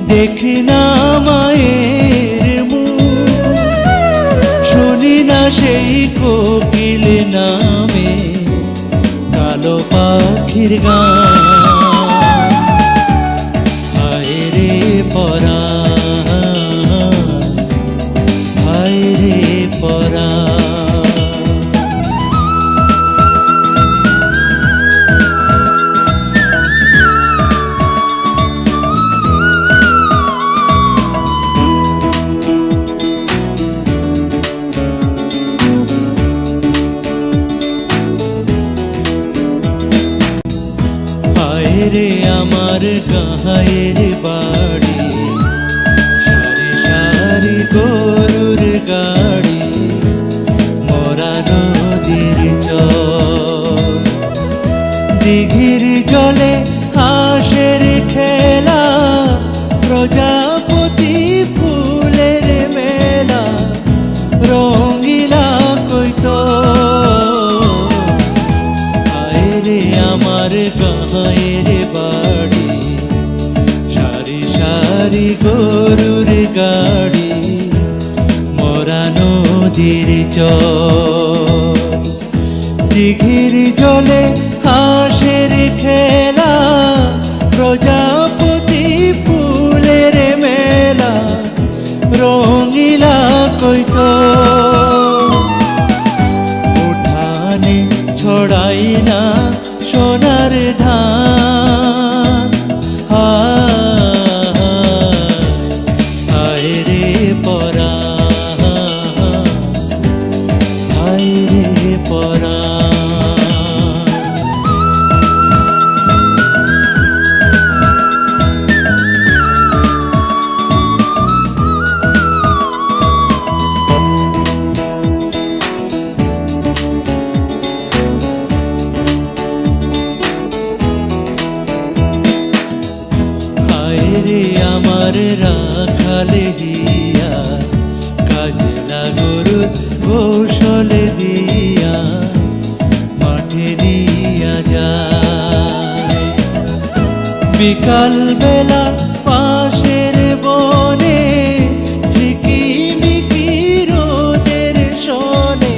দেখি না মায়ের মুখ, শুনি না সেই কোকিল নামে কালো পাখির গান। হায় রে পরাণ, হায় রে পরাণ। রে আমার গাঁয়ের বাড়ি, সারি সারি গরুর গাড়ি, মরা নদীর চর, দিঘির জলে হাঁসের খেলা, প্রজাপতি ফুলের মেলা, রঙিলা কৈতর। হায় রে আমার গাঁয়ের বাড়ি, সারি সারি গরুর গাড়ি, মরা নদীর চর, দিঘির জলে হাঁসের খেলা, প্রজাপতি ফুলের মেলা, রঙিলা কৈতর। উঠানে ছড়াই না সোনার ধান, হায় রে পরাণ, হায় রে পরাণ। রে আমার রাখালে দিয়া, কাজলা গরু গোসল দিয়া, মাঠে নিয়া যায়। বিকাল বেলা পাশের বনে, ঝিকিমিকি রোদের শোনে,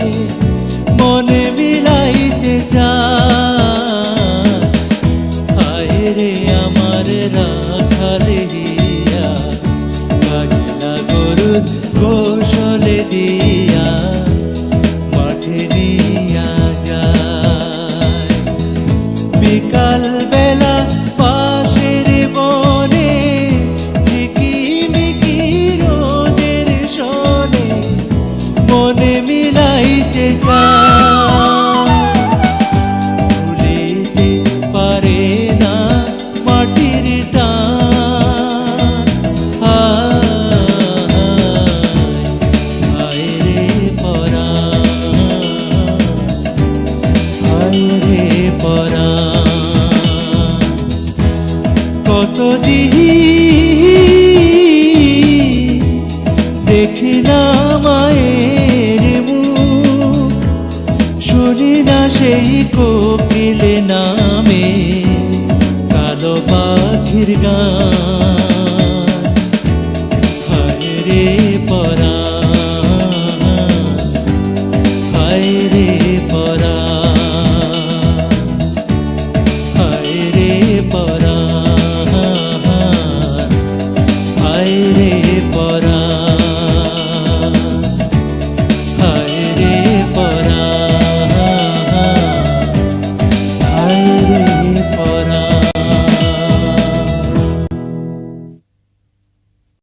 মনে মিলাইতে চায়। হায় রে আমার রাখালে দিয়া, কাজলা গরু গোসল দিয়া, মাঠে নিয়া যায়। বিকাল বেলা পাশের বনে, ঝিকিমিকি রোদের শোনে, মনে মিলাইতে চায়। ভুলিতে পারে না মাটির টান, হায় রে পরাণ, হায় রে পরাণ। কতদিন দেখি না মায়ের মুখ, শুনি না সেই কোকিল নামে কালো পাখির গান।